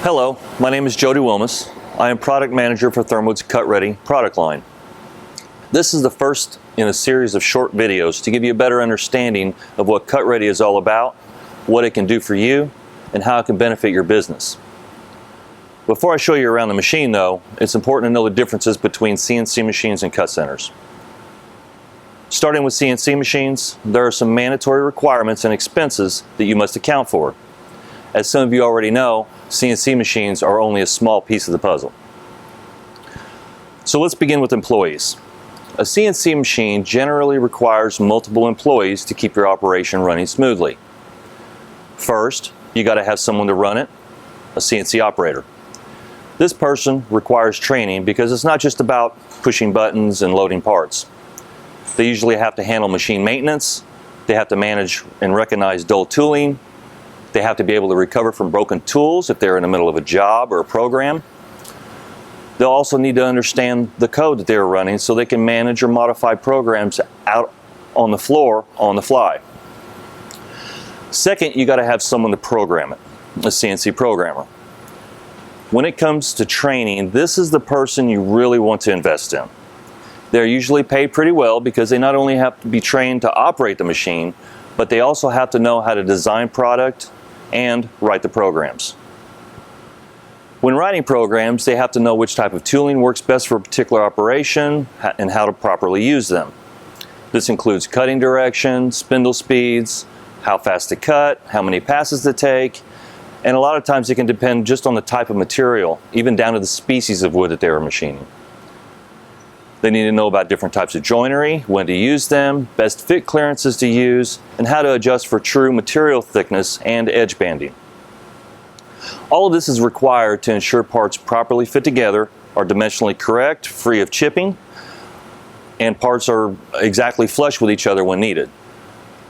Hello, my name is Jody Wilmes. I am product manager for Thermwood's Cut Ready product line. This is the first in a series of short videos to give you a better understanding of what Cut Ready is all about, what it can do for you, and how it can benefit your business. Before I show you around the machine though, it's important to know the differences between CNC machines and cut centers. Starting with CNC machines, there are some mandatory requirements and expenses that you must account for. As some of you already know, CNC machines are only a small piece of the puzzle. So let's begin with employees. A CNC machine generally requires multiple employees to keep your operation running smoothly. First, you got to have someone to run it, a CNC operator. This person requires training because it's not just about pushing buttons and loading parts. They usually have to handle machine maintenance, they have to manage and recognize dull tooling, they have to be able to recover from broken tools if they're in the middle of a job or a program. They'll also need to understand the code that they're running so they can manage or modify programs out on the floor on the fly. Second, you got to have someone to program it, a CNC programmer. When it comes to training, this is the person you really want to invest in. They're usually paid pretty well because they not only have to be trained to operate the machine, but they also have to know how to design product and write the programs. When writing programs, they have to know which type of tooling works best for a particular operation and how to properly use them. This includes cutting direction, spindle speeds, how fast to cut, how many passes to take, and a lot of times it can depend just on the type of material, even down to the species of wood that they are machining. They need to know about different types of joinery, when to use them, best fit clearances to use, and how to adjust for true material thickness and edge banding. All of this is required to ensure parts properly fit together, are dimensionally correct, free of chipping, and parts are exactly flush with each other when needed.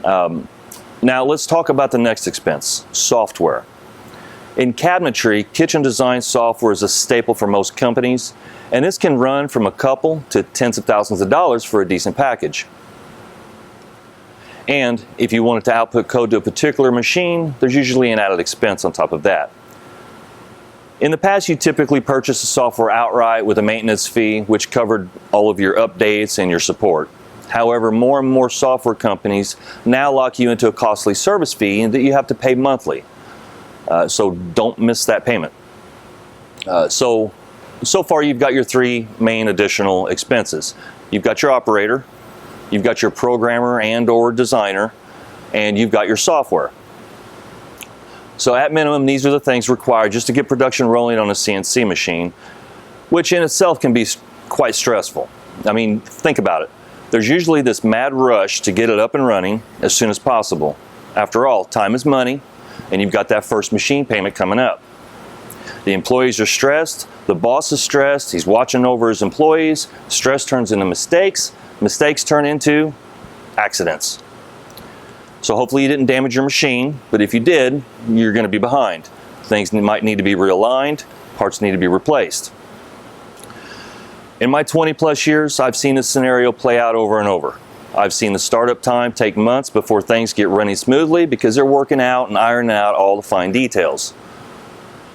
Now let's talk about the next expense, software. In cabinetry, kitchen design software is a staple for most companies, and this can run from a couple to tens of thousands of dollars for a decent package. And if you wanted to output code to a particular machine, there's usually an added expense on top of that. In the past, you typically purchased the software outright with a maintenance fee, which covered all of your updates and your support. However, more and more software companies now lock you into a costly service fee that you have to pay monthly. So don't miss that payment. So far you've got your three main additional expenses. You've got your operator, you've got your programmer and or designer, and you've got your software. So at minimum, these are the things required just to get production rolling on a CNC machine, which in itself can be quite stressful. I mean, think about it. There's usually this mad rush to get it up and running as soon as possible. After all, time is money, and you've got that first machine payment coming up. The employees are stressed, the boss is stressed, he's watching over his employees, stress turns into mistakes, mistakes turn into accidents. So hopefully you didn't damage your machine, but if you did, you're going to be behind. Things might need to be realigned, parts need to be replaced. In my 20 plus years, I've seen this scenario play out over and over. I've seen the startup time take months before things get running smoothly because they're working out and ironing out all the fine details.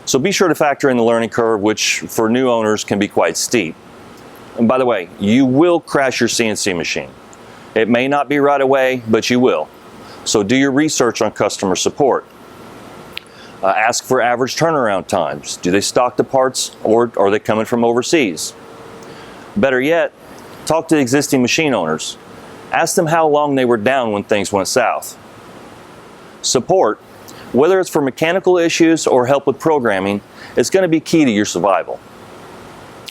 So be sure to factor in the learning curve, which for new owners can be quite steep. And by the way, you will crash your CNC machine. It may not be right away, but you will. So do your research on customer support. Ask for average turnaround times. Do they stock the parts or are they coming from overseas? Better yet, talk to existing machine owners. Ask them how long they were down when things went south. Support, whether it's for mechanical issues or help with programming, is going to be key to your survival.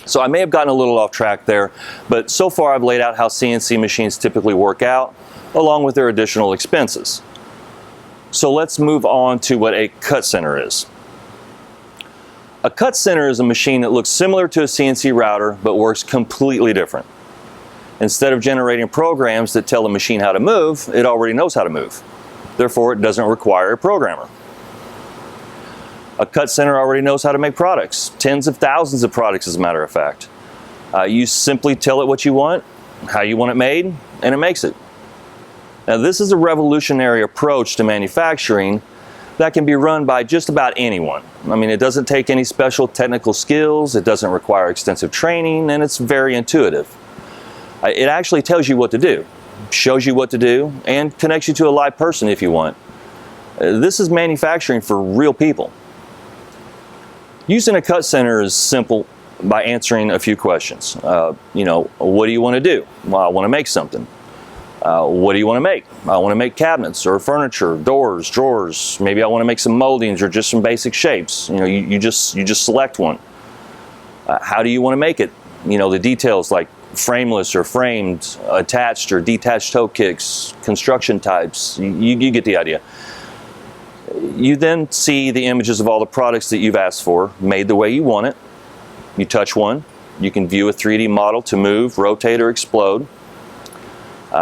So I may have gotten a little off track there, but so far I've laid out how CNC machines typically work out, along with their additional expenses. So let's move on to what a cut center is. A cut center is a machine that looks similar to a CNC router, but works completely different. Instead of generating programs that tell the machine how to move, it already knows how to move. Therefore, it doesn't require a programmer. A cut center already knows how to make products, tens of thousands of products as a matter of fact. You simply tell it what you want, how you want it made, and it makes it. Now this is a revolutionary approach to manufacturing that can be run by just about anyone. I mean, it doesn't take any special technical skills, it doesn't require extensive training, and it's very intuitive. It actually tells you what to do, shows you what to do, and connects you to a live person if you want. This is manufacturing for real people. Using a cut center is simple by answering a few questions. You know, what do you want to do? Well, I want to make something. What do you want to make? I want to make cabinets or furniture, doors, drawers. Maybe I want to make some moldings or just some basic shapes. You know, you just select one. How do you want to make it? You know, the details like frameless or framed, attached or detached toe kicks, construction types. You get the idea. You then see the images of all the products that you've asked for, made the way you want it. You touch one, you can view a 3D model to move, rotate, or explode.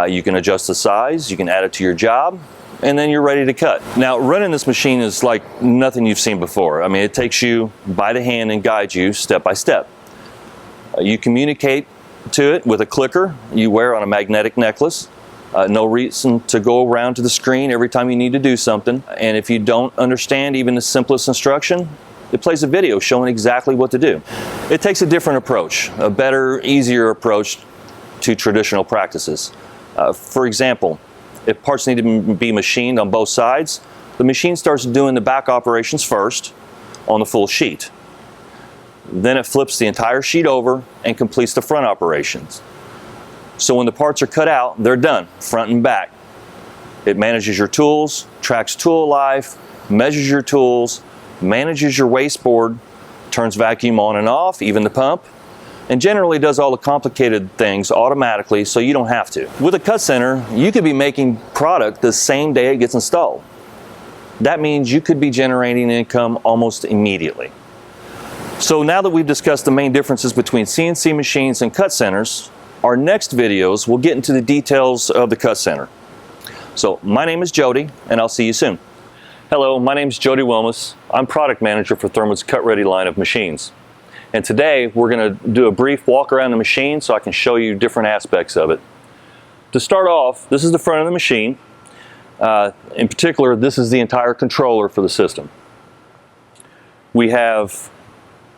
You can adjust the size, you can add it to your job, and then you're ready to cut. Now, running this machine is like nothing you've seen before. I mean, it takes you by the hand and guides you step by step. You communicate to it with a clicker you wear on a magnetic necklace. No reason to go around to the screen every time you need to do something. And if you don't understand even the simplest instruction, it plays a video showing exactly what to do. It takes a different approach, a better, easier approach to traditional practices. For example, if parts need to be machined on both sides, the machine starts doing the back operations first on the full sheet. Then it flips the entire sheet over and completes the front operations. So when the parts are cut out, they're done, front and back. It manages your tools, tracks tool life, measures your tools, manages your wasteboard, turns vacuum on and off, even the pump, and generally does all the complicated things automatically so you don't have to. With a cut center, you could be making product the same day it gets installed. That means you could be generating income almost immediately. So now that we've discussed the main differences between CNC machines and cut centers, our next videos will get into the details of the cut center. So my name is Jody, and I'll see you soon. Hello, my name is Jody Wilmes. I'm product manager for Thermwood's Cut Ready line of machines. And today we're going to do a brief walk around the machine so I can show you different aspects of it. To start off, this is the front of the machine. In particular, this is the entire controller for the system. We have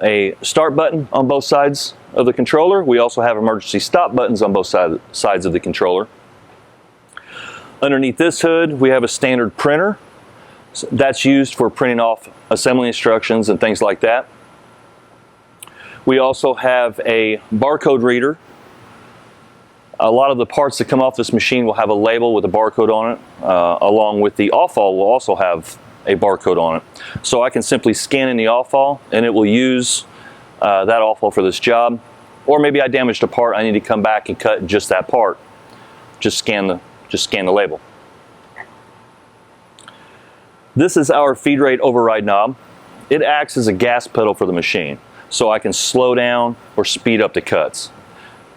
a start button on both sides of the controller. We also have emergency stop buttons on both sides of the controller. Underneath this hood, we have a standard printer. That's used for printing off assembly instructions and things like that. We also have a barcode reader. A lot of the parts that come off this machine will have a label with a barcode on it, along with the off-all will also have a barcode on it. So I can simply scan in the off-all and it will use that off-all for this job. Or maybe I damaged a part, I need to come back and cut just that part. Just scan the label. This is our feed rate override knob. It acts as a gas pedal for the machine, so I can slow down or speed up the cuts.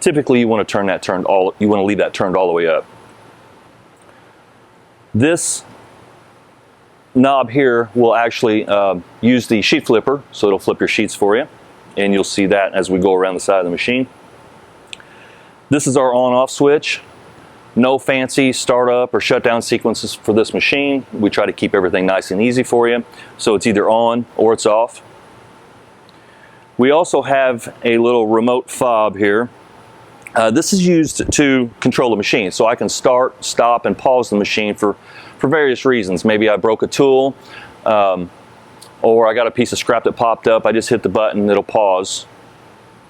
Typically, you want to leave that turned all the way up. This knob here will actually use the sheet flipper, so it'll flip your sheets for you, and you'll see that as we go around the side of the machine. This is our on-off switch. No fancy startup or shutdown sequences for this machine. We try to keep everything nice and easy for you, so it's either on or it's off. We also have a little remote fob here. This is used to control the machine, so I can start, stop, and pause the machine for various reasons. Maybe I broke a tool, or I got a piece of scrap that popped up. I just hit the button, it'll pause.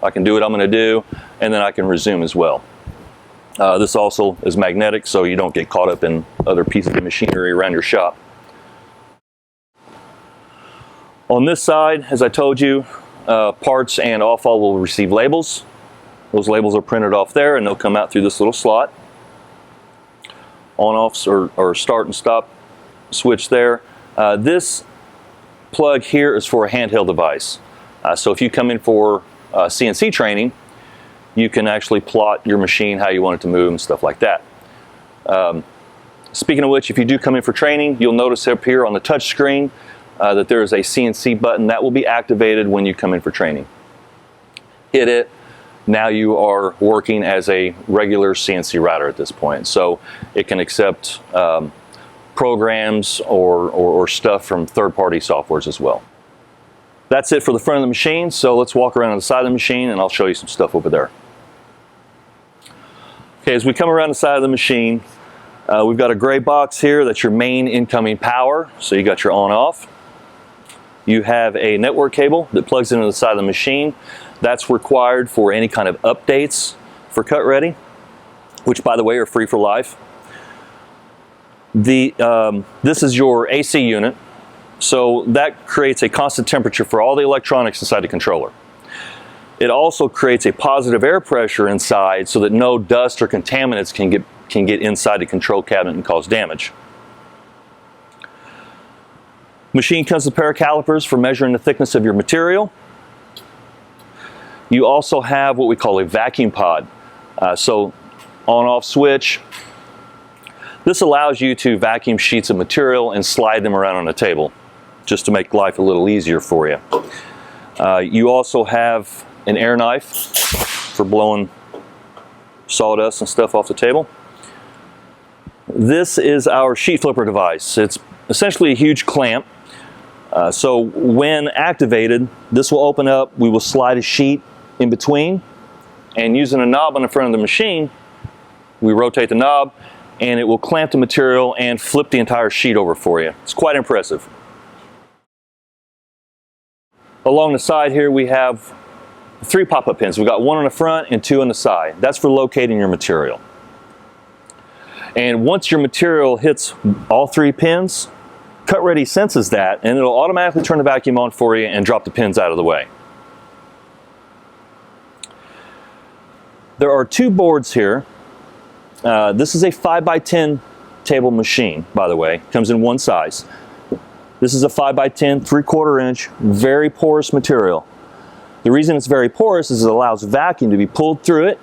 I can do what I'm going to do, and then I can resume as well. This also is magnetic, so you don't get caught up in other pieces of machinery around your shop. On this side, as I told you, parts and off-all will receive labels. Those labels are printed off there and they'll come out through this little slot. On-offs or start and stop switch there. This plug here is for a handheld device. So if you come in for CNC training, you can actually plot your machine how you want it to move and stuff like that. Speaking of which, if you do come in for training, you'll notice up here on the touch screen that there is a CNC button that will be activated when you come in for training. Hit it. Now you are working as a regular CNC router at this point. So it can accept programs or stuff from third-party softwares as well. That's it for the front of the machine, so let's walk around on the side of the machine and I'll show you some stuff over there. Okay, as we come around the side of the machine, we've got a gray box here. That's your main incoming power, so you got your on-off. You have a network cable that plugs into the side of the machine. That's required for any kind of updates for Cut Ready, which by the way are free for life. This is your AC unit, so that creates a constant temperature for all the electronics inside the controller. It also creates a positive air pressure inside so that no dust or contaminants can get inside the control cabinet and cause damage. Machine comes with a pair of calipers for measuring the thickness of your material. You also have what we call a vacuum pod. So on-off switch. This allows you to vacuum sheets of material and slide them around on a table, just to make life a little easier for you. You also have an air knife for blowing sawdust and stuff off the table. This is our sheet flipper device. It's essentially a huge clamp. So when activated, this will open up. We will slide a sheet in between, and using a knob on the front of the machine, we rotate the knob and it will clamp the material and flip the entire sheet over for you. It's quite impressive. Along the side here we have 3 pop-up pins. We've got 1 on the front and 2 on the side. That's for locating your material. And once your material hits all 3 pins, Cut Ready senses that and it'll automatically turn the vacuum on for you and drop the pins out of the way. There are 2 boards here. This is a 5x10 table machine, by the way. Comes in 1 size. This is a 5x10, 3/4 inch, very porous material. The reason it's very porous is it allows vacuum to be pulled through it,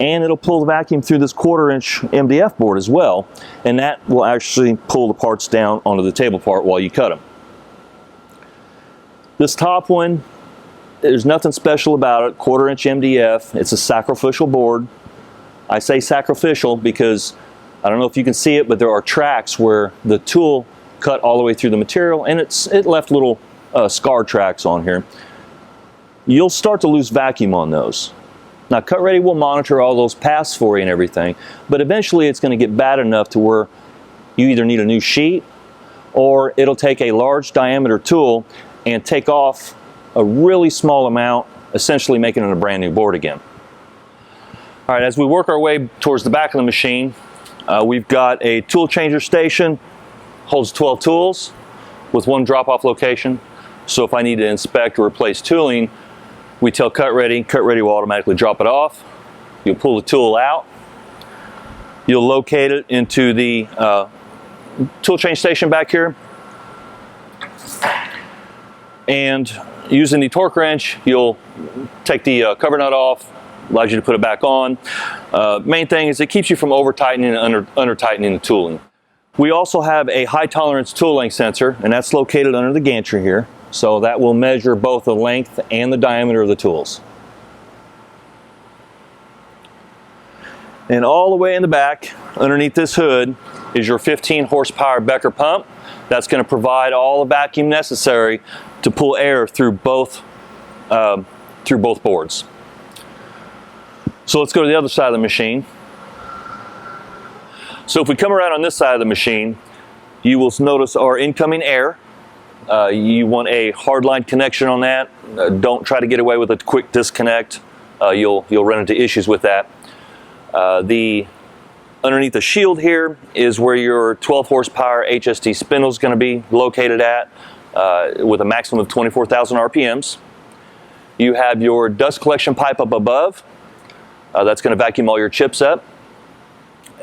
and it'll pull the vacuum through this 1/4 inch MDF board as well, and that will actually pull the parts down onto the table part while you cut them. This top one, there's nothing special about it. 1/4 inch MDF. It's a sacrificial board. I say sacrificial because I don't know if you can see it, but there are tracks where the tool cut all the way through the material, and it left little scar tracks on here. You'll start to lose vacuum on those. Now Cut Ready will monitor all those paths for you and everything, but eventually it's going to get bad enough to where you either need a new sheet or it'll take a large diameter tool and take off a really small amount, essentially making it a brand new board again. All right, as we work our way towards the back of the machine, we've got a tool changer station, holds 12 tools with 1 drop-off location. So if I need to inspect or replace tooling, we tell Cut Ready will automatically drop it off. You'll pull the tool out. You'll locate it into the tool change station back here. And using the torque wrench, you'll take the cover nut off, allows you to put it back on. Main thing is it keeps you from over tightening and under tightening the tooling. We also have a high tolerance tool length sensor, and that's located under the gantry here. So that will measure both the length and the diameter of the tools. And all the way in the back, underneath this hood, is your 15 horsepower Becker pump. That's going to provide all the vacuum necessary to pull air through both boards. So let's go to the other side of the machine. So if we come around on this side of the machine, you will notice our incoming air. You want a hardline connection on that. Don't try to get away with a quick disconnect. You'll run into issues with that. Underneath the shield here is where your 12 horsepower HST spindle is going to be located at, with a maximum of 24,000 RPMs. You have your dust collection pipe up above. That's going to vacuum all your chips up.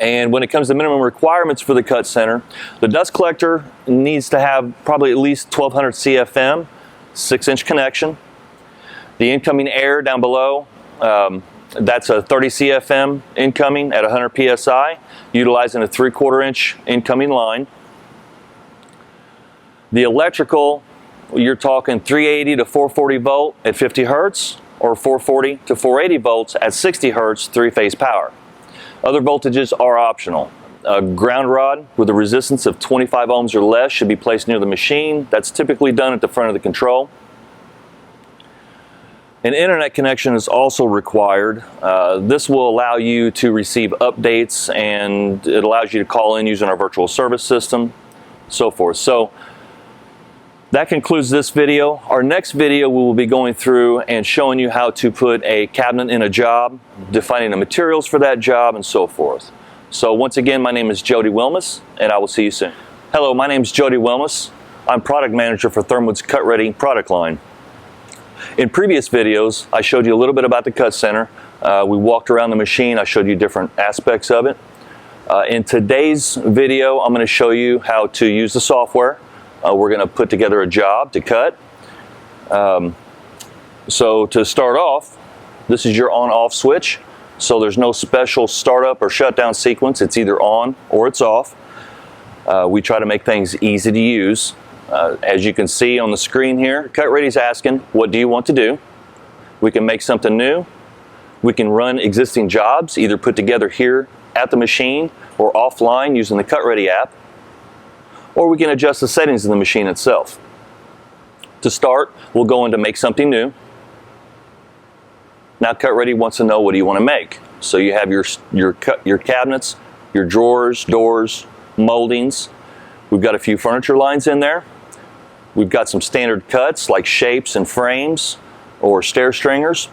And when it comes to minimum requirements for the cut center, the dust collector needs to have probably at least 1200 CFM, 6-inch connection. The incoming air down below, that's a 30 CFM incoming at 100 PSI, utilizing a 3/4 inch incoming line. The electrical, you're talking 380 to 440 volt at 50 Hertz, or 440 to 480 volts at 60 Hertz, 3-phase power. Other voltages are optional. A ground rod with a resistance of 25 ohms or less should be placed near the machine. That's typically done at the front of the control. An internet connection is also required. This will allow you to receive updates, and it allows you to call in using our virtual service system, so forth. So that concludes this video. Our next video we will be going through and showing you how to put a cabinet in a job, defining the materials for that job, and so forth. So once again, my name is Jody Wilmes, and I will see you soon. Hello, my name is Jody Wilmes. I'm product manager for Thermwood's Cut Ready product line. In previous videos, I showed you a little bit about the cut center. We walked around the machine. I showed you different aspects of it. In today's video, I'm going to show you how to use the software. We're going to put together a job to cut. So to start off, this is your on-off switch. So there's no special startup or shutdown sequence. It's either on or it's off. We try to make things easy to use. As you can see on the screen here, Cut Ready's asking, what do you want to do? We can make something new. We can run existing jobs, either put together here at the machine or offline using the Cut Ready app. Or we can adjust the settings of the machine itself. To start, we'll go into make something new. Now Cut Ready wants to know, what do you want to make? So you have your cabinets, your drawers, doors, moldings. We've got a few furniture lines in there. We've got some standard cuts like shapes and frames or stair stringers.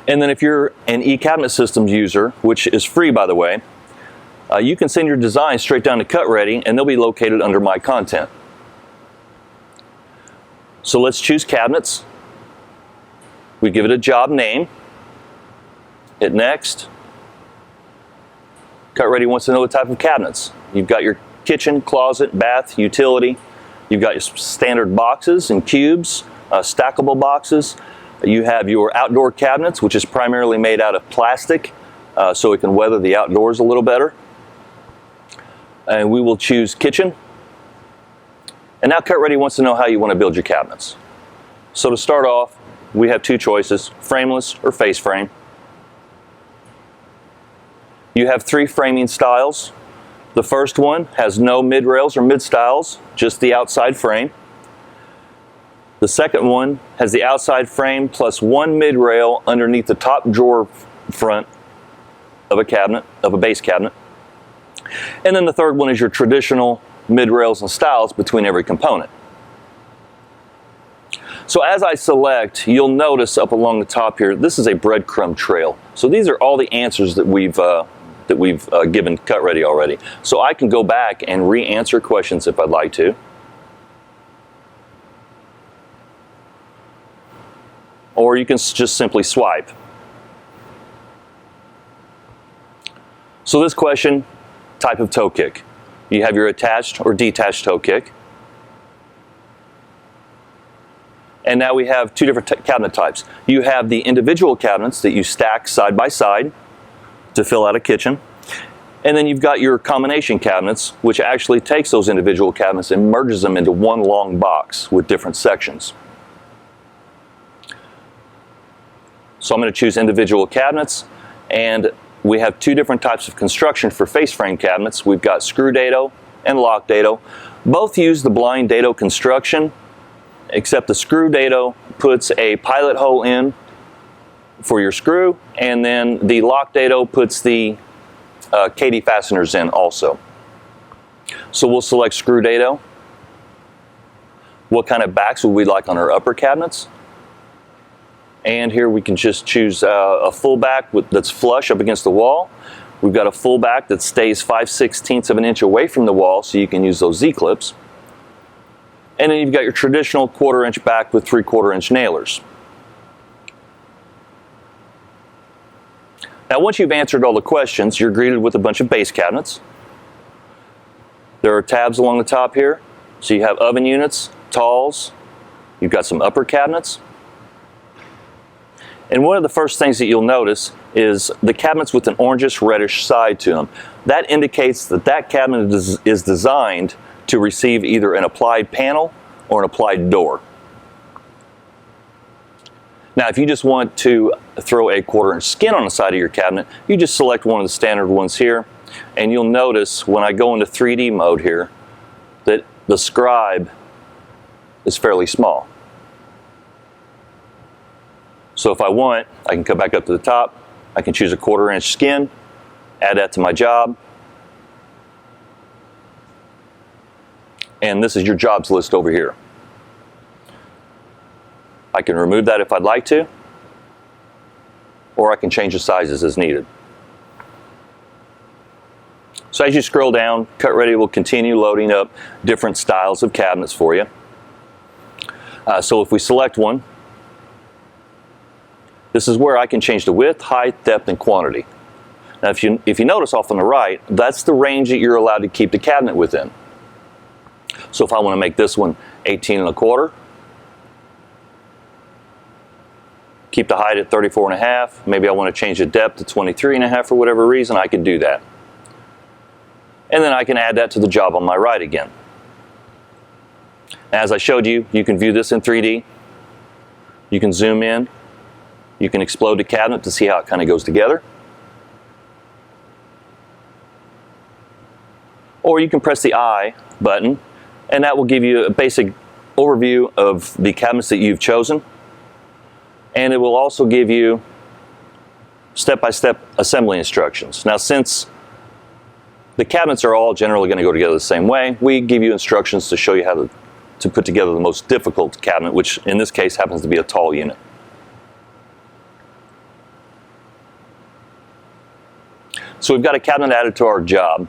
And then if you're an eCabinet Systems user, which is free by the way, you can send your design straight down to Cut Ready and they'll be located under My Content. So let's choose cabinets. We give it a job name. Hit next. Cut Ready wants to know the type of cabinets. You've got your kitchen, closet, bath, utility. You've got your standard boxes and cubes, stackable boxes. You have your outdoor cabinets, which is primarily made out of plastic, so it can weather the outdoors a little better. And we will choose kitchen. And now Cut Ready wants to know how you want to build your cabinets. So to start off, we have two choices, frameless or face frame. You have three framing styles. The first one has no mid rails or mid stiles, just the outside frame. The second one has the outside frame plus one mid rail underneath the top drawer front of a cabinet, of a base cabinet. And then the third one is your traditional mid rails and stiles between every component. So as I select, you'll notice up along the top here, this is a breadcrumb trail. So these are all the answers that we've given Cut Ready already. So I can go back and re-answer questions if I'd like to. Or you can just simply swipe. So this question, type of toe kick. You have your attached or detached toe kick. And now we have two different cabinet types. You have the individual cabinets that you stack side by side to fill out a kitchen. And then you've got your combination cabinets, which actually takes those individual cabinets and merges them into one long box with different sections. So I'm going to choose individual cabinets, and we have two different types of construction for face frame cabinets. We've got screw dado and lock dado. Both use the blind dado construction, except the screw dado puts a pilot hole in for your screw, and then the lock dado puts the KD fasteners in also. So we'll select screw dado. What kind of backs would we like on our upper cabinets? And here we can just choose a full back that's flush up against the wall. We've got a full back that stays 5/16 of an inch away from the wall, so you can use those Z-clips. And then you've got your traditional 1/4 inch back with 3/4 inch nailers. Now once you've answered all the questions, you're greeted with a bunch of base cabinets. There are tabs along the top here. So you have oven units, talls, you've got some upper cabinets. And one of the first things that you'll notice is the cabinets with an orangish reddish side to them. That indicates that that cabinet is designed to receive either an applied panel or an applied door. Now if you just want to throw a 1/4 inch skin on the side of your cabinet, you just select one of the standard ones here. And you'll notice when I go into 3D mode here that the scribe is fairly small. So if I want, I can come back up to the top. I can choose a 1/4 inch skin, add that to my job. And this is your jobs list over here. I can remove that if I'd like to, or I can change the sizes as needed. So as you scroll down, Cut Ready will continue loading up different styles of cabinets for you. So if we select one, this is where I can change the width, height, depth, and quantity. Now if you notice off on the right, that's the range that you're allowed to keep the cabinet within. So if I want to make this one 18 1/4, keep the height at 34 1/2, maybe I want to change the depth to 23 1/2 for whatever reason, I can do that. And then I can add that to the job on my right again. As I showed you, you can view this in 3D. You can zoom in. You can explode the cabinet to see how it kind of goes together. Or you can press the I button, and that will give you a basic overview of the cabinets that you've chosen. And it will also give you step-by-step assembly instructions. Now, since the cabinets are all generally going to go together the same way, we give you instructions to show you how to put together the most difficult cabinet, which in this case happens to be a tall unit. So we've got a cabinet added to our job.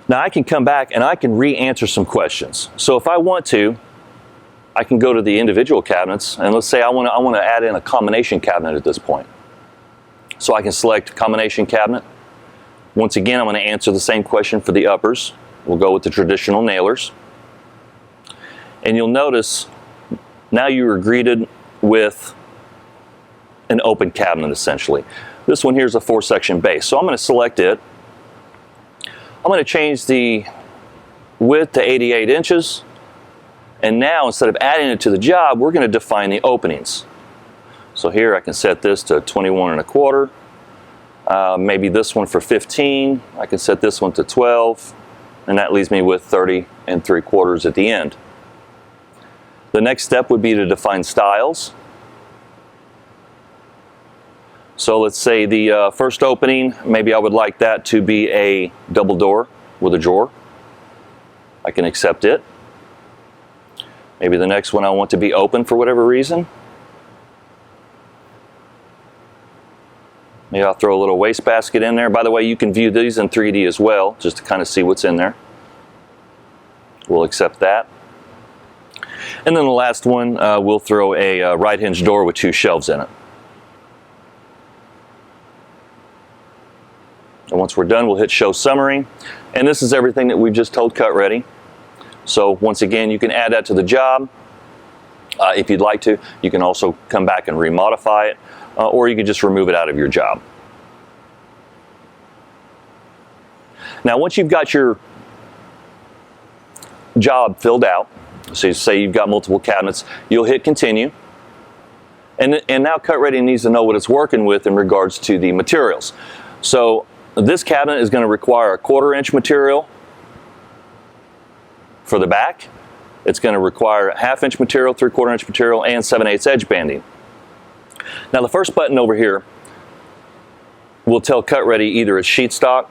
Now I can come back and I can re-answer some questions. So if I want to, I can go to the individual cabinets, and let's say I want to add in a combination cabinet at this point. So I can select combination cabinet. Once again, I'm going to answer the same question for the uppers. We'll go with the traditional nailers. And you'll notice now you are greeted with an open cabinet essentially. This one here is a 4-section base. So I'm going to select it. I'm going to change the width to 88 inches. And now instead of adding it to the job, we're going to define the openings. So here I can set this to 21 1/4. Maybe this one for 15. I can set this one to 12. And that leaves me with 30 3/4 at the end. The next step would be to define styles. So let's say the first opening, maybe I would like that to be a double door with a drawer. I can accept it. Maybe the next one I want to be open for whatever reason. Maybe I'll throw a little wastebasket in there. By the way, you can view these in 3D as well, just to kind of see what's in there. We'll accept that. And then the last one, we'll throw a right hinge door with 2 shelves in it. And once we're done, we'll hit Show Summary. And this is everything that we've just told Cut Ready. So once again, you can add that to the job if you'd like to. You can also come back and remodify it, or you can just remove it out of your job. Now, once you've got your job filled out, so say you've got multiple cabinets, you'll hit Continue. And now Cut Ready needs to know what it's working with in regards to the materials. So this cabinet is going to require a 1/4 inch material for the back. It's going to require a 1/2 inch material, 3/4 inch material, and 7/8 edge banding. Now the first button over here will tell Cut Ready either it's sheet stock,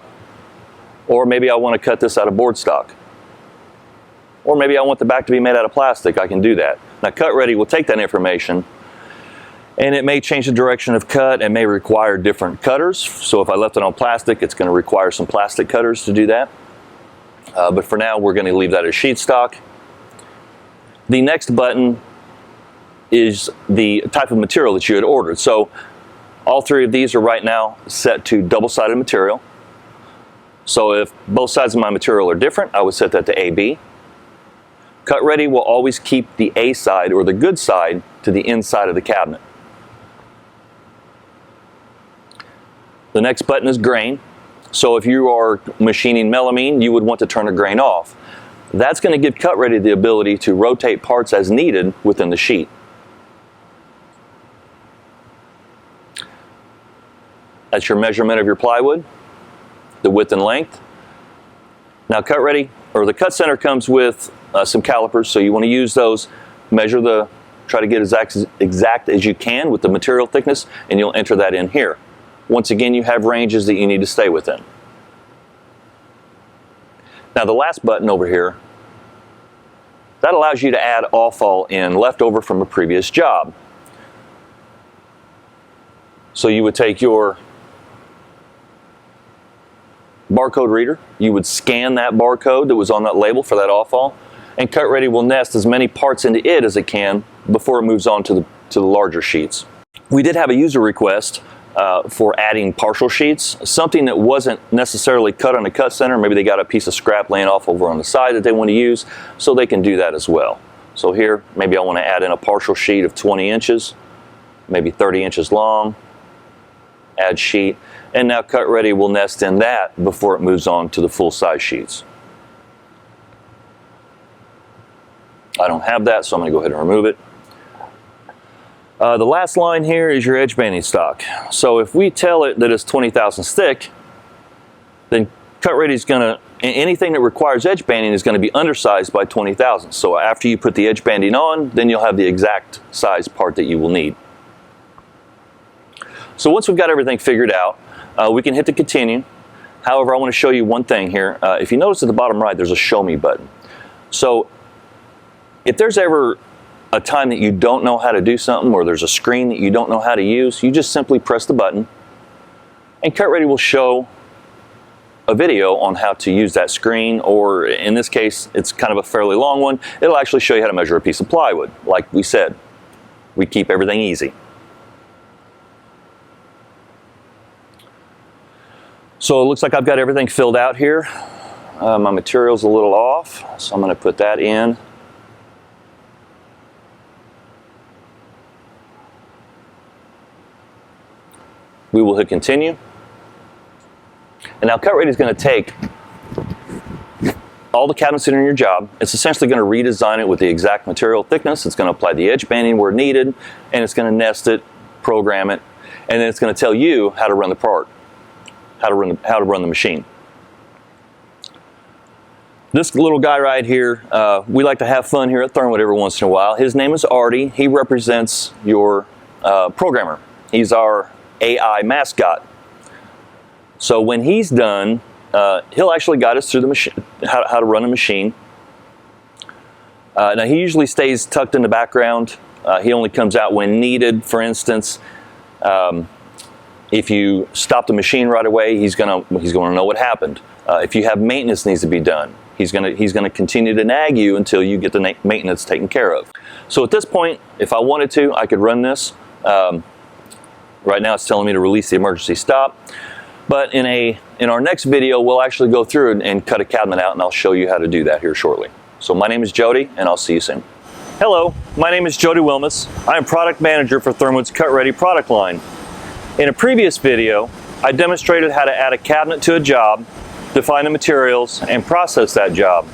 or maybe I want to cut this out of board stock. Or maybe I want the back to be made out of plastic. I can do that. Now Cut Ready will take that information, and it may change the direction of cut. It may require different cutters. So if I left it on plastic, it's going to require some plastic cutters to do that. But for now, we're going to leave that as sheet stock. The next button is the type of material that you had ordered. So all 3 of these are right now set to double-sided material. So if both sides of my material are different, I would set that to AB. Cut Ready will always keep the A side, or the good side, to the inside of the cabinet. The next button is grain. So if you are machining melamine, you would want to turn a grain off. That's going to give Cut Ready the ability to rotate parts as needed within the sheet. That's your measurement of your plywood. the width and length. Now cut ready, or the cut center comes with some calipers, so you want to use those, try to get exact as you can with the material thickness, and you'll enter that in here. Once again, you have ranges that you need to stay within. Now the last button over here, that allows you to add off-fall in leftover from a previous job. So you would take your barcode reader, you would scan that barcode that was on that label for that off-fall, and Cut Ready will nest as many parts into it as it can before it moves on to the larger sheets. We did have a user request for adding partial sheets, something that wasn't necessarily cut on a cut center. Maybe they got a piece of scrap laying off over on the side that they want to use, so they can do that as well. So here, maybe I want to add in a partial sheet of 20 inches, maybe 30 inches long, add sheet, and now Cut Ready will nest in that before it moves on to the full size sheets. I don't have that, so I'm going to go ahead and remove it. The last line here is your edge banding stock. So if we tell it that it's 20 thousandths thick, then Cut Ready is going to, anything that requires edge banding is going to be undersized by 20 thousandths. So after you put the edge banding on, then you'll have the exact size part that you will need. So once we've got everything figured out, we can hit the continue. However, I want to show you one thing here. If you notice at the bottom right, there's a show me button. So if there's ever a time that you don't know how to do something, or there's a screen that you don't know how to use, you just simply press the button and Cut Ready will show a video on how to use that screen, or in this case, it's kind of a fairly long one. It'll actually show you how to measure a piece of plywood. Like we said, we keep everything easy. So it looks like I've got everything filled out here. My material's a little off, so I'm going to put that in. We will hit continue. And now Cut Ready is going to take all the cabinets that are in your job. It's essentially going to redesign it with the exact material thickness. It's going to apply the edge banding where needed, and it's going to nest it, program it, and then it's going to tell you how to run the part, how to run the machine. This little guy right here, we like to have fun here at Thermwood every once in a while. His name is Artie. He represents your programmer. He's our AI mascot. So when he's done, he'll actually guide us through the machine, how to run a machine. Now he usually stays tucked in the background. He only comes out when needed. For instance, if you stop the machine right away, he's gonna know what happened. If you have maintenance needs to be done, he's gonna continue to nag you until you get the maintenance taken care of. So at this point, if I wanted to, I could run this. Right now it's telling me to release the emergency stop. But in our next video, we'll actually go through and cut a cabinet out, and I'll show you how to do that here shortly. So my name is Jody, and I'll see you soon. Hello, my name is Jody Wilmes. I am product manager for Thermwood's Cut Ready product line. In a previous video, I demonstrated how to add a cabinet to a job, define the materials, and process that job.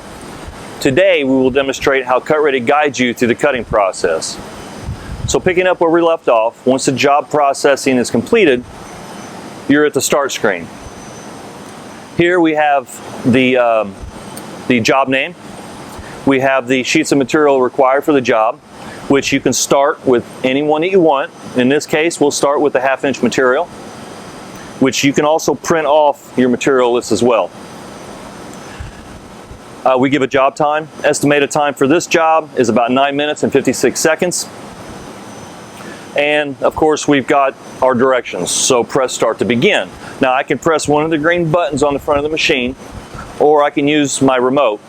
Today, we will demonstrate how Cut Ready guides you through the cutting process. So picking up where we left off, once the job processing is completed, you're at the start screen. Here we have the job name. We have the sheets of material required for the job, which you can start with any one that you want. In this case, we'll start with the 1/2 inch material, which you can also print off your material list as well. We give a job time. Estimated time for this job is about 9 minutes and 56 seconds. And of course, we've got our directions. So press start to begin. Now I can press one of the green buttons on the front of the machine, or I can use my remote.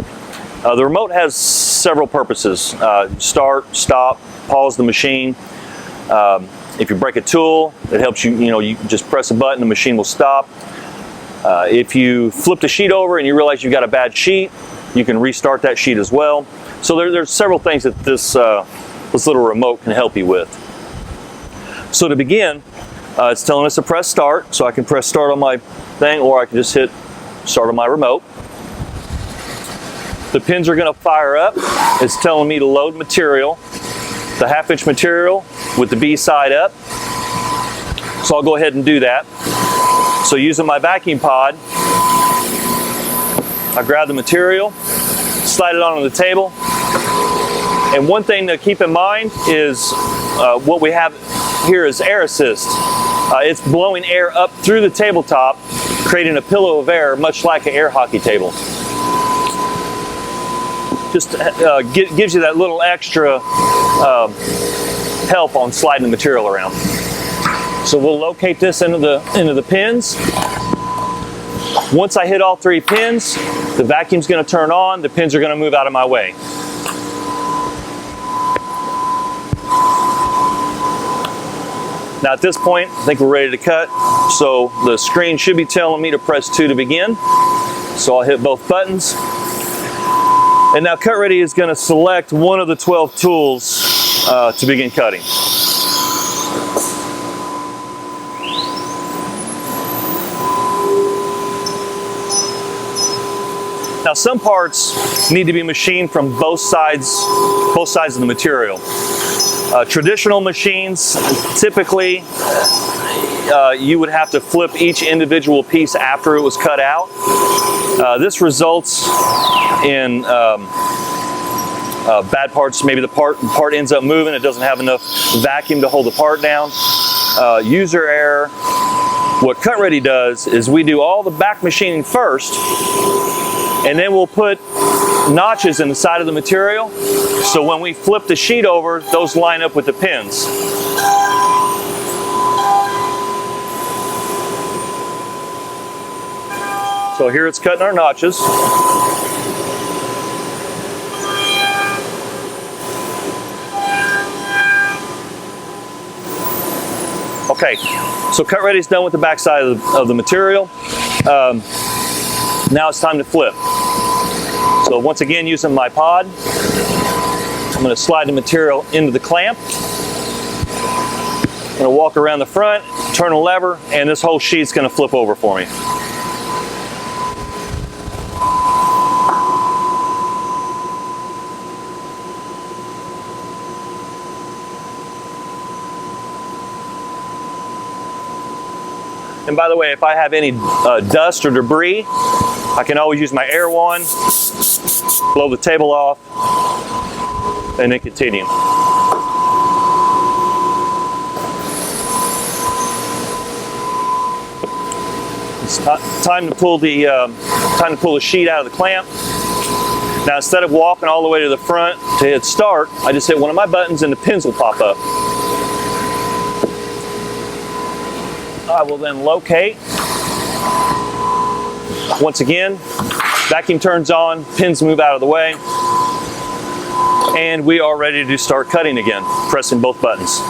The remote has several purposes. Start, stop, pause the machine. If you break a tool, it helps you, you just press a button, the machine will stop. If you flip the sheet over and you realize you've got a bad sheet, you can restart that sheet as well. So there's several things that this little remote can help you with. So to begin, it's telling us to press start, so I can press start on my thing, or I can just hit start on my remote. The pins are going to fire up. It's telling me to load material, the 1/2 inch material with the B side up. So I'll go ahead and do that. So using my vacuum pod, I grab the material, slide it onto the table. And one thing to keep in mind is what we have here is air assist. It's blowing air up through the tabletop, creating a pillow of air, much like an air hockey table. Just gives you that little extra help on sliding the material around. So we'll locate this into the pins. Once I hit all 3 pins, the vacuum's going to turn on, the pins are going to move out of my way. Now at this point, I think we're ready to cut. So the screen should be telling me to press 2 to begin. So I'll hit both buttons. And now Cut Ready is going to select one of the 12 tools to begin cutting. Now some parts need to be machined from both sides of the material. Traditional machines, typically you would have to flip each individual piece after it was cut out. This results in bad parts. Maybe the part ends up moving, it doesn't have enough vacuum to hold the part down. User error. What Cut Ready does is we do all the back machining first, and then we'll put notches in the side of the material, so when we flip the sheet over, those line up with the pins. So here it's cutting our notches. Okay, so Cut Ready's done with the back side of the material. Now it's time to flip. So once again, using my pod, I'm going to slide the material into the clamp. I'm going to walk around the front, turn a lever, and this whole sheet's going to flip over for me. And by the way, if I have any dust or debris, I can always use my air wand, blow the table off, and then continue. It's time to pull the sheet out of the clamp. Now instead of walking all the way to the front to hit start, I just hit one of my buttons and the pins will pop up. I will then locate. Once again, vacuum turns on, pins move out of the way, and we are ready to start cutting again, pressing both buttons.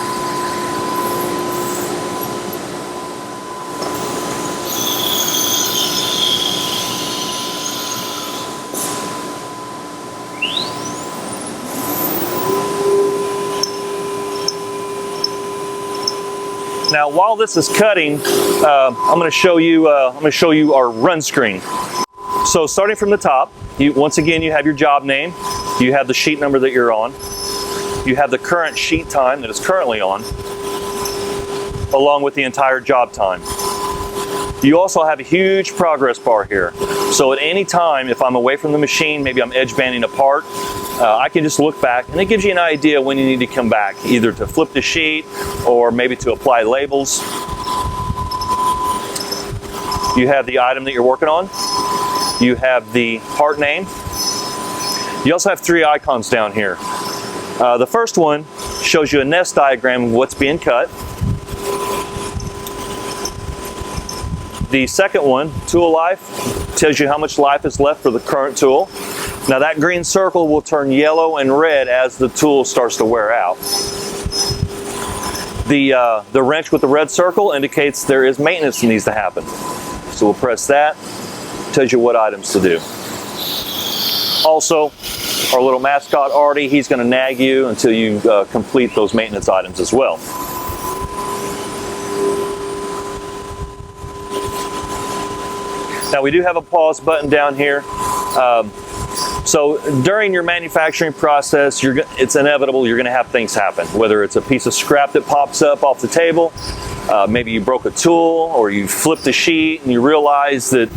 Now, while this is cutting, I'm going to show you our run screen. So, starting from the top, once again you have your job name, you have the sheet number that you're on, you have the current sheet time that it's currently on, along with the entire job time. You also have a huge progress bar here. So at any time, if I'm away from the machine, maybe I'm edge banding a part, I can just look back, and it gives you an idea when you need to come back, either to flip the sheet or maybe to apply labels. You have the item that you're working on. You have the part name. You also have 3 icons down here. The first one shows you a nest diagram of what's being cut. The second one, tool life, tells you how much life is left for the current tool. Now that green circle will turn yellow and red as the tool starts to wear out. The wrench with the red circle indicates there is maintenance that needs to happen. So we'll press that, tells you what items to do. Also, our little mascot Artie, he's going to nag you until you complete those maintenance items as well. Now we do have a pause button down here. So So during your manufacturing process, it's inevitable you're going to have things happen, whether it's a piece of scrap that pops up off the table, maybe you broke a tool, or you flipped a sheet and you realize that,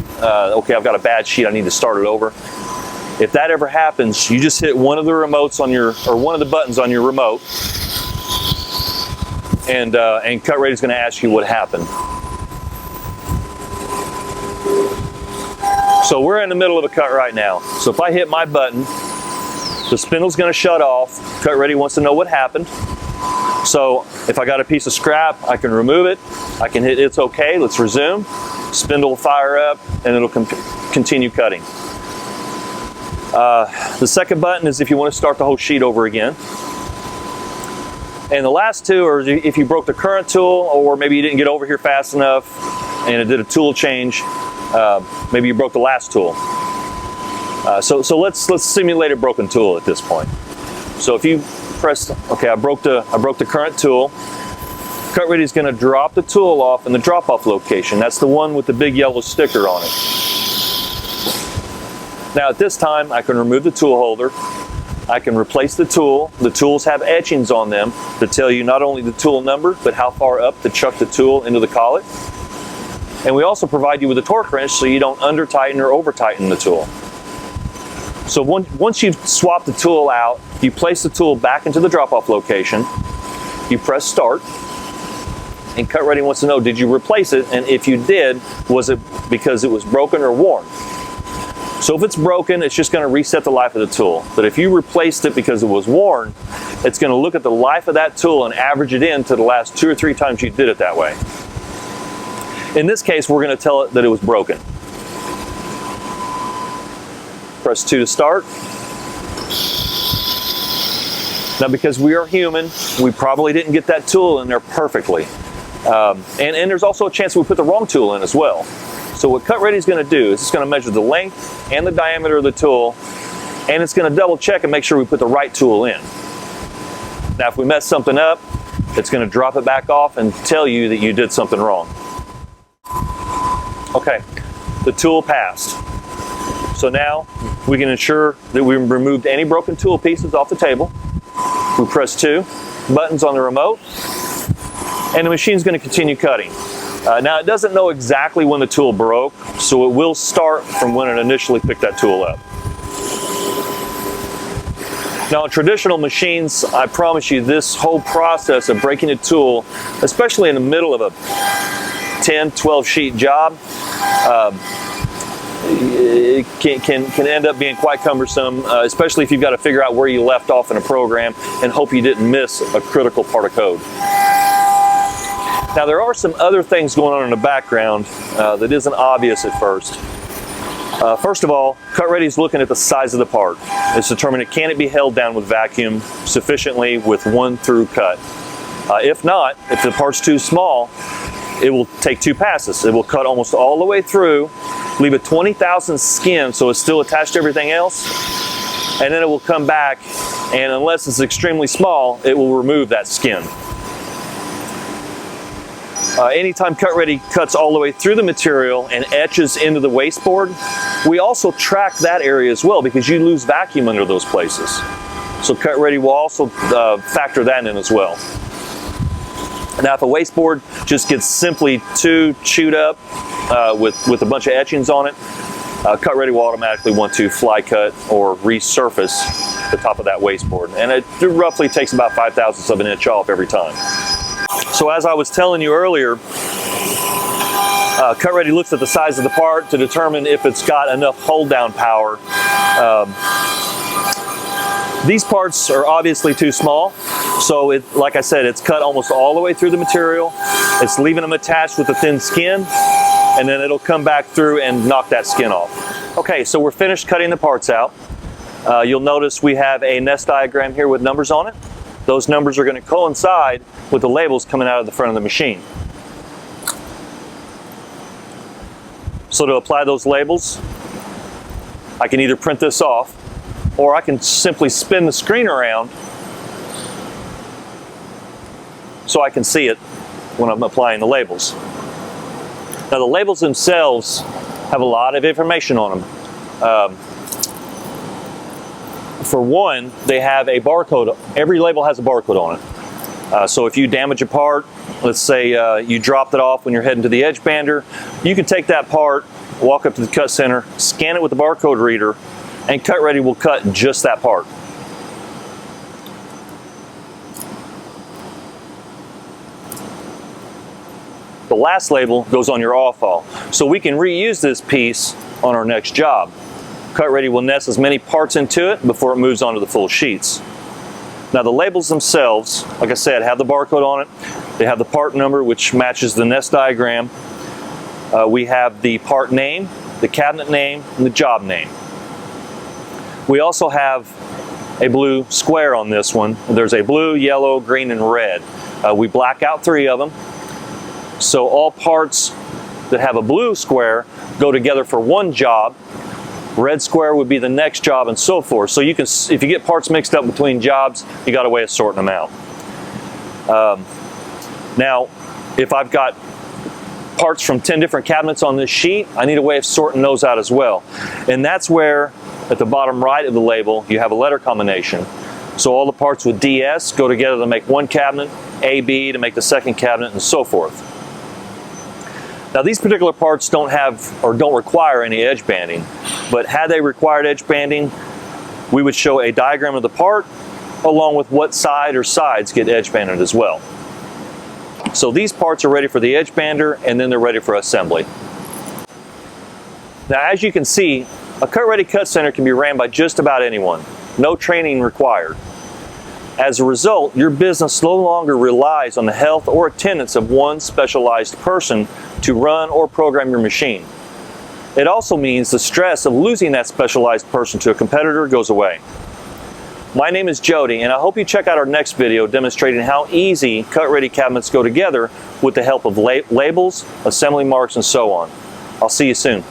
okay, I've got a bad sheet, I need to start it over. If that ever happens, you just hit one of the remotes on your, or one of the buttons on your remote, and Cut Ready is going to ask you what happened. So we're in the middle of a cut right now. So if I hit my button, the spindle's going to shut off. Cut Ready wants to know what happened. So if I got a piece of scrap, I can remove it. I can hit it's okay, let's resume. Spindle will fire up and it'll continue cutting. The second button is if you want to start the whole sheet over again. And the last two are if you broke the current tool, or maybe you didn't get over here fast enough and it did a tool change. Maybe you broke the last tool. So let's simulate a broken tool at this point. So if you press, okay, I broke the current tool. Cut Ready is going to drop the tool off in the drop-off location. That's the one with the big yellow sticker on it. Now at this time, I can remove the tool holder. I can replace the tool. The tools have etchings on them to tell you not only the tool number, but how far up to chuck the tool into the collet. And we also provide you with a torque wrench so you don't under-tighten or over-tighten the tool. So once you've swapped the tool out, you place the tool back into the drop-off location, you press start, and Cut Ready wants to know, did you replace it? And if you did, was it because it was broken or worn? So if it's broken, it's just going to reset the life of the tool. But if you replaced it because it was worn, it's going to look at the life of that tool and average it in to the last 2 or 3 times you did it that way. In this case, we're going to tell it that it was broken. Press 2 to start. Now, because we are human, we probably didn't get that tool in there perfectly. And there's also a chance we put the wrong tool in as well. So what Cut Ready is going to do is it's going to measure the length and the diameter of the tool, and it's going to double check and make sure we put the right tool in. Now, if we mess something up, it's going to drop it back off and tell you that you did something wrong. Okay, the tool passed. So now we can ensure that we removed any broken tool pieces off the table. We press 2 buttons on the remote, and the machine's going to continue cutting. Now it doesn't know exactly when the tool broke, so it will start from when it initially picked that tool up. Now on traditional machines, I promise you this whole process of breaking a tool, especially in the middle of a 10, 12 sheet job, it can end up being quite cumbersome, especially if you've got to figure out where you left off in a program and hope you didn't miss a critical part of code. Now there are some other things going on in the background that isn't obvious at first. First of all, Cut Ready is looking at the size of the part. It's determining can it be held down with vacuum sufficiently with one through cut. If not, if the part's too small, it will take 2 passes. It will cut almost all the way through, leave a 20,000 skin so it's still attached to everything else, and then it will come back, and unless it's extremely small, it will remove that skin. Anytime Cut Ready cuts all the way through the material and etches into the wasteboard, we also track that area as well because you lose vacuum under those places. So Cut Ready will also factor that in as well. Now if a wasteboard just gets simply too chewed up with a bunch of etchings on it, Cut Ready will automatically want to fly cut or resurface the top of that wasteboard. And it roughly takes about 0.005 of an inch off every time. So as I was telling you earlier, Cut Ready looks at the size of the part to determine if it's got enough hold down power. These parts are obviously too small, so like I said, it's cut almost all the way through the material. It's leaving them attached with a thin skin, and then it'll come back through and knock that skin off. Okay, so we're finished cutting the parts out. You'll notice we have a nest diagram here with numbers on it. Those numbers are going to coincide with the labels coming out of the front of the machine. So to apply those labels, I can either print this off, or I can simply spin the screen around so I can see it when I'm applying the labels. Now the labels themselves have a lot of information on them. For one, they have a barcode. Every label has a barcode on it. So if you damage a part, let's say you dropped it off when you're heading to the edge bander, you can take that part, walk up to the cut center, scan it with the barcode reader, and Cut Ready will cut just that part. The last label goes on your off-haul, so we can reuse this piece on our next job. Cut Ready will nest as many parts into it before it moves on to the full sheets. Now the labels themselves, like I said, have the barcode on it. They have the part number, which matches the nest diagram. We have the part name, the cabinet name, and the job name. We also have a blue square on this one. There's a blue, yellow, green, and red. We black out 3 of them. So all parts that have a blue square go together for one job. Red square would be the next job, and so forth. So you can, if you get parts mixed up between jobs, you got a way of sorting them out. Now, if I've got parts from 10 different cabinets on this sheet, I need a way of sorting those out as well. And that's where, at the bottom right of the label, you have a letter combination. So all the parts with DS go together to make one cabinet, AB to make the second cabinet, and so forth. Now these particular parts don't have or don't require any edge banding, but had they required edge banding, we would show a diagram of the part along with what side or sides get edge banded as well. So these parts are ready for the edge bander, and then they're ready for assembly. Now as you can see, a Cut Ready cut center can be ran by just about anyone. No training required. As a result, your business no longer relies on the health or attendance of one specialized person to run or program your machine. It also means the stress of losing that specialized person to a competitor goes away. My name is Jody, and I hope you check out our next video demonstrating how easy Cut Ready cabinets go together with the help of labels, assembly marks, and so on. I'll see you soon.